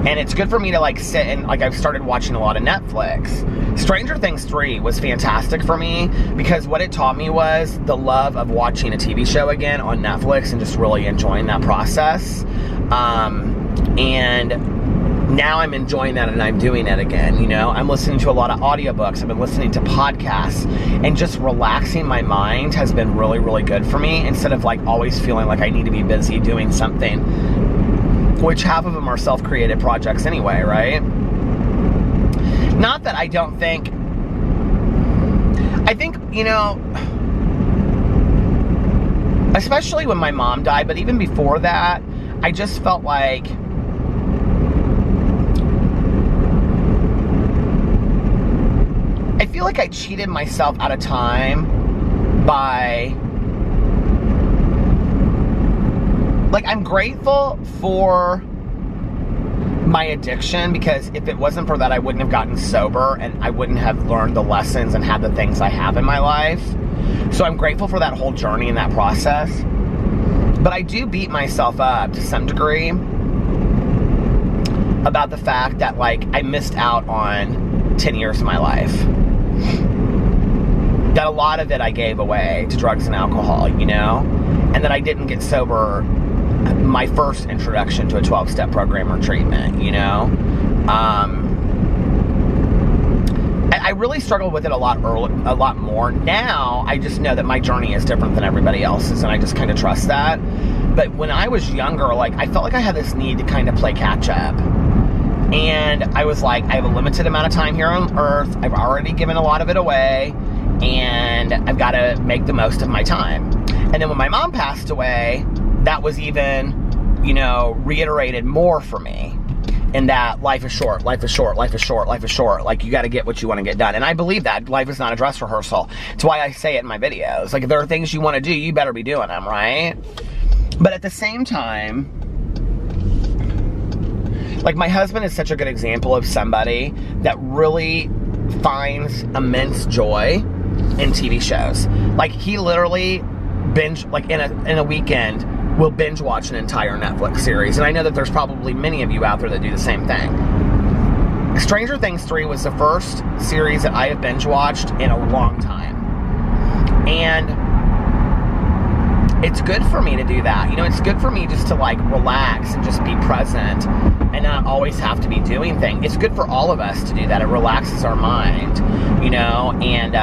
And it's good for me to, like, sit and, like, I've started watching a lot of Netflix. Stranger Things 3 was fantastic for me because what it taught me was the love of watching a TV show again on Netflix and just really enjoying that process. And now I'm enjoying that and I'm doing it again, you know? I'm listening to a lot of audiobooks. I've been listening to podcasts, and just relaxing my mind has been really, really good for me, instead of, like, always feeling like I need to be busy doing something, which half of them are self-created projects anyway, right? Not that I don't think, I think, you know, especially when my mom died, but even before that, I just felt like I feel like I cheated myself out of time by, like, I'm grateful for my addiction, because if it wasn't for that, I wouldn't have gotten sober and I wouldn't have learned the lessons and had the things I have in my life. So I'm grateful for that whole journey and that process. But I do beat myself up to some degree about the fact that, like, I missed out on 10 years of my life. That a lot of it I gave away to drugs and alcohol, you know? And that I didn't get sober my first introduction to a 12-step program or treatment, you know? I really struggled with it a lot more. Now, I just know that my journey is different than everybody else's, and I just kind of trust that. But when I was younger, like, I felt like I had this need to kind of play catch up. And I was like, I have a limited amount of time here on Earth. I've already given a lot of it away, and I've got to make the most of my time. And then when my mom passed away, that was even, you know, reiterated more for me. In that life is short, life is short, life is short, life is short. Like, you got to get what you want to get done. And I believe that. Life is not a dress rehearsal. It's why I say it in my videos. Like, if there are things you want to do, you better be doing them, right? But at the same time, like, my husband is such a good example of somebody that really finds immense joy in TV shows. Like, he literally binge, like, in a weekend, will binge watch an entire Netflix series. And I know that there's probably many of you out there that do the same thing. Stranger Things 3 was the first series that I have binge watched in a long time. And it's good for me to do that. You know, it's good for me just to, like, relax and just be present and not always have to be doing things. It's good for all of us to do that. It relaxes our mind, you know, and,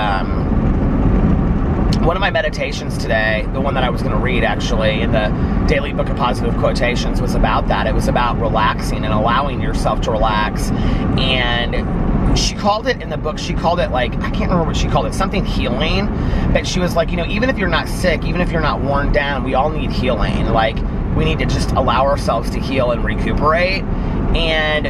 one of my meditations today, the one that I was going to read actually in the Daily Book of Positive Quotations, was about that. It was about relaxing and allowing yourself to relax. And she called it in the book, she called it, like, I can't remember what she called it, something healing. But she was like, you know, even if you're not sick, even if you're not worn down, we all need healing. Like, we need to just allow ourselves to heal and recuperate. And,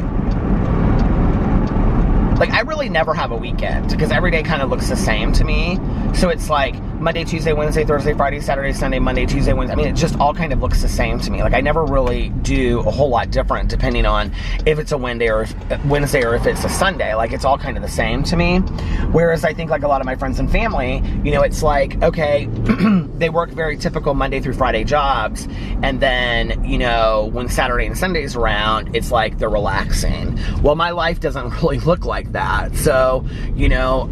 like, I really never have a weekend because every day kind of looks the same to me. So it's like Monday, Tuesday, Wednesday, Thursday, Friday, Saturday, Sunday, Monday, Tuesday, Wednesday. I mean, it just all kind of looks the same to me. Like, I never really do a whole lot different depending on if it's a Wednesday or if it's a Sunday. Like, it's all kind of the same to me. Whereas I think, like, a lot of my friends and family, you know, it's like, okay, they work very typical Monday through Friday jobs. And then, you know, when Saturday and Sunday's around, it's like they're relaxing. Well, my life doesn't really look like that. So, you know,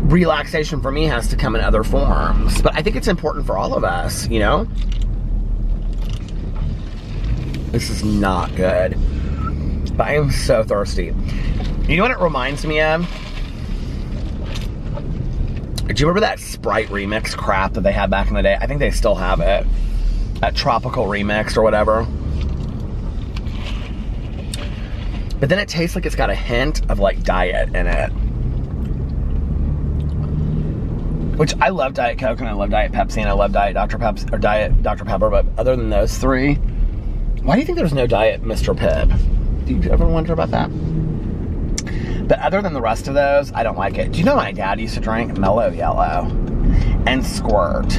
relaxation for me has to come in other forms. But I think it's important for all of us, you know? This is not good. But I am so thirsty. You know what it reminds me of? Do you remember that Sprite remix crap that they had back in the day? I think they still have it. That tropical remix or whatever. But then it tastes like it's got a hint of, like, diet in it. Which I love Diet Coke and I love Diet Pepsi and I love Diet Dr. Pepsi or Diet Dr. Pepper, but other than those three, why do you think there's no Diet Mr. Pibb? Do you ever wonder about that? But other than the rest of those, I don't like it. Do you know my dad used to drink Mellow Yellow and Squirt?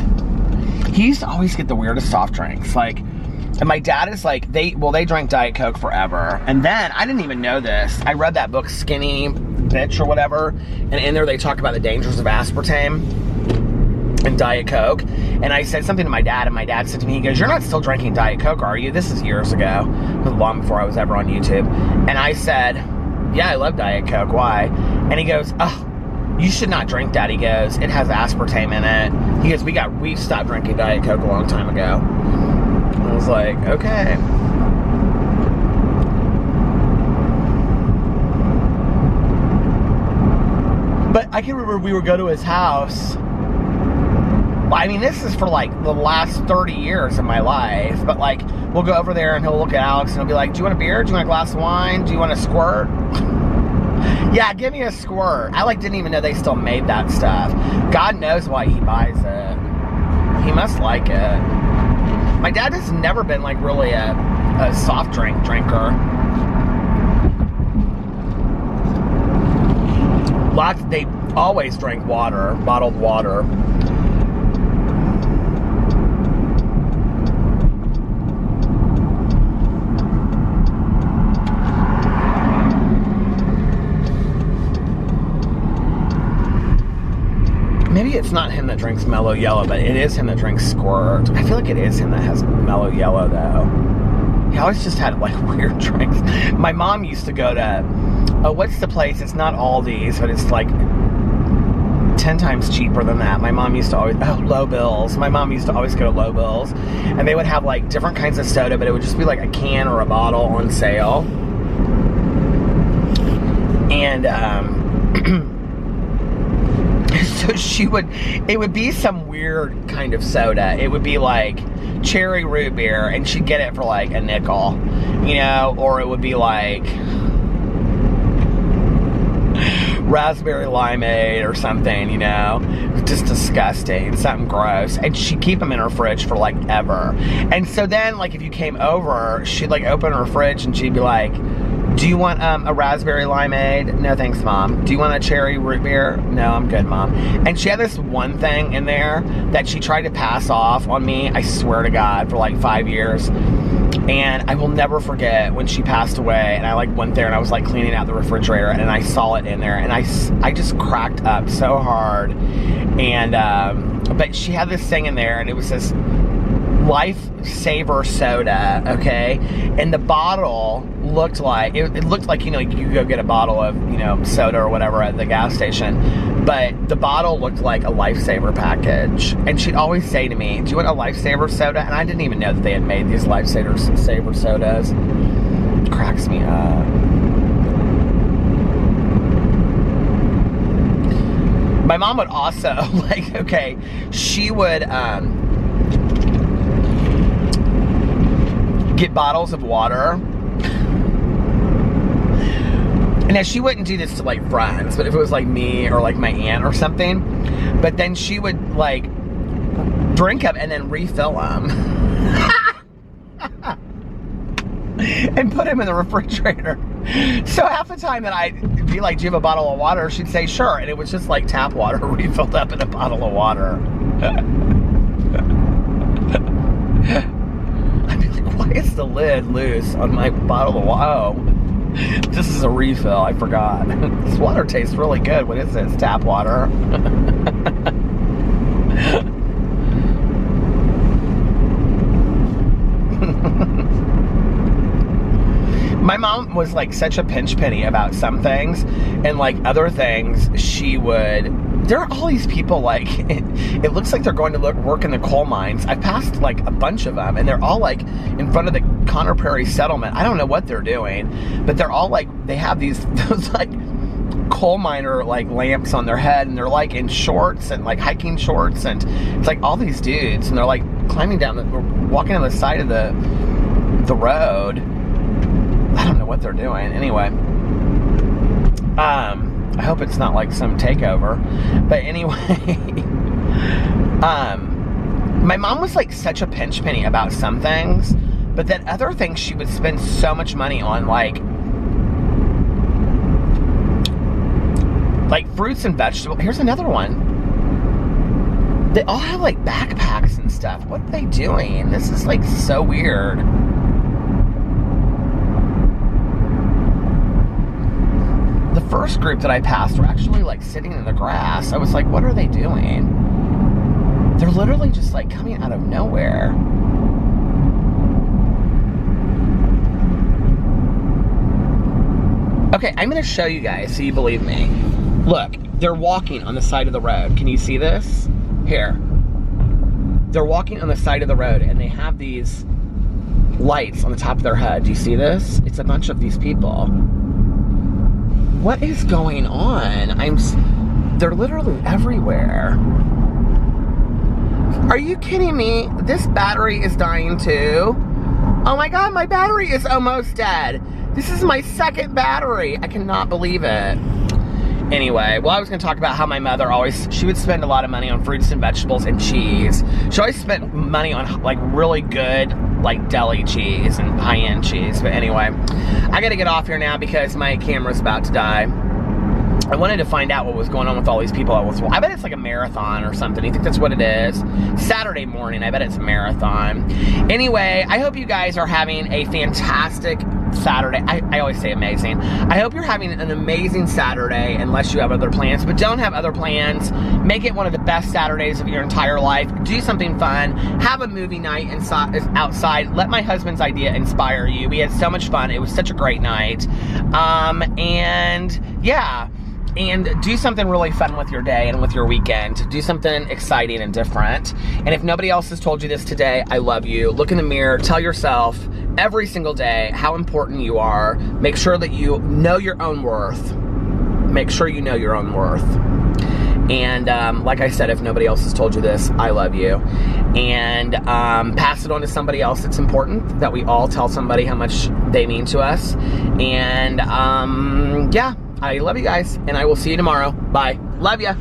He used to always get the weirdest soft drinks. Like, and my dad is like, they drank Diet Coke forever. And then, I didn't even know this. I read that book, Skinny Bitch or whatever. And in there they talk about the dangers of aspartame and Diet Coke. And I said something to my dad, and my dad said to me, he goes, "You're not still drinking Diet Coke, are you?" This is years ago, long before I was ever on YouTube. And I said, "Yeah, I love Diet Coke, why?" And he goes, "Oh, you should not drink that." He goes, "It has aspartame in it." He goes, we stopped drinking Diet Coke a long time ago." I was like, okay. But I can remember we would go to his house. I mean, this is for like the last 30 years of my life, but like, we'll go over there and he'll look at Alex and he'll be like, "Do you want a beer? Do you want a glass of wine? Do you want a squirt?" Yeah, give me a squirt. I like didn't even know they still made that stuff. God knows why he buys it. He must like it. My dad has never been like really a soft drink drinker. They always drank water, bottled water. Maybe it's not him that drinks Mellow Yellow, but it is him that drinks Squirt. I feel like it is him that has Mellow Yellow, though. He always just had, like, weird drinks. My mom used to go to, what's the place? It's not Aldi's, but it's, like, 10 times cheaper than that. My mom used to always, Low Bills. My mom used to always go to Low Bills. And they would have, like, different kinds of soda, but it would just be, like, a can or a bottle on sale. And, so it would be some weird kind of soda. It would be like cherry root beer, and she'd get it for like a nickel, you know, or it would be like raspberry limeade or something, you know, just disgusting, something gross. And she'd keep them in her fridge for like ever. And so then, like, if you came over, she'd like open her fridge and she'd be like, "Do you want a raspberry limeade?" "No, thanks, Mom." "Do you want a cherry root beer?" "No, I'm good, Mom." And she had this one thing in there that she tried to pass off on me, I swear to God, for like 5 years. And I will never forget when she passed away, and I like went there and I was like cleaning out the refrigerator and I saw it in there, and I just cracked up so hard. And but she had this thing in there, and it was this Lifesaver soda, okay? And the bottle looked like, it looked like, you know, you could go get a bottle of, you know, soda or whatever at the gas station, but the bottle looked like a Lifesaver package. And she'd always say to me, "Do you want a Lifesaver soda?" And I didn't even know that they had made these Lifesaver sodas. It cracks me up. My mom would also, like, okay, she would, get bottles of water. And now she wouldn't do this to like friends, but if it was like me or like my aunt or something, but then she would like drink them and then refill them and put them in the refrigerator. So half the time that I'd be like, "Do you have a bottle of water?" she'd say, "Sure." And it was just like tap water refilled up in a bottle of water. Why is the lid loose on my bottle of water? Oh, this is a refill. I forgot. This water tastes really good. What is this? Tap water. My mom was like such a pinch penny about some things, and like other things she would, there are all these people, like, it looks like they're going to work in the coal mines. I passed like a bunch of them, and they're all like in front of the Conner Prairie settlement. I don't know what they're doing, but they're all like, they have those like coal miner like lamps on their head, and they're like in shorts and like hiking shorts, and it's like all these dudes, and they're like climbing down, walking on the side of the road. I don't know what they're doing. Anyway, I hope it's not like some takeover. But anyway, My mom was like such a pinch penny about some things, but then other things she would spend so much money on, like fruits and vegetables. Here's another one. They all have like backpacks and stuff. What are they doing? This is like so weird. The first group that I passed were actually like sitting in the grass. I was like, what are they doing? They're literally just like coming out of nowhere. Okay, I'm gonna show you guys so you believe me. Look, they're walking on the side of the road. Can you see this? Here. They're walking on the side of the road and they have these lights on the top of their head. Do you see this? It's a bunch of these people. What is going on? They're literally everywhere. Are you kidding me? This battery is dying too. Oh my God, my battery is almost dead. This is my second battery. I cannot believe it. Anyway, well, I was going to talk about how my mother she would spend a lot of money on fruits and vegetables and cheese. She always spent money on like really good like deli cheese and high-end cheese. But anyway, I got to get off here now because my camera's about to die. I wanted to find out what was going on with all these people. I bet it's like a marathon or something. You think that's what it is? Saturday morning, I bet it's a marathon. Anyway, I hope you guys are having a fantastic Saturday. I always say amazing. I hope you're having an amazing Saturday unless you have other plans, but don't have other plans. Make it one of the best Saturdays of your entire life. Do something fun. Have a movie night outside. Let my husband's idea inspire you. We had so much fun. It was such a great night. And yeah. And do something really fun with your day and with your weekend. Do something exciting and different. And if nobody else has told you this today, I love you. Look in the mirror, tell yourself every single day how important you are. Make sure that you know your own worth. Make sure you know your own worth. And like I said, if nobody else has told you this, I love you. And pass it on to somebody else. It's important that we all tell somebody how much they mean to us. And yeah. I love you guys, and I will see you tomorrow. Bye. Love ya.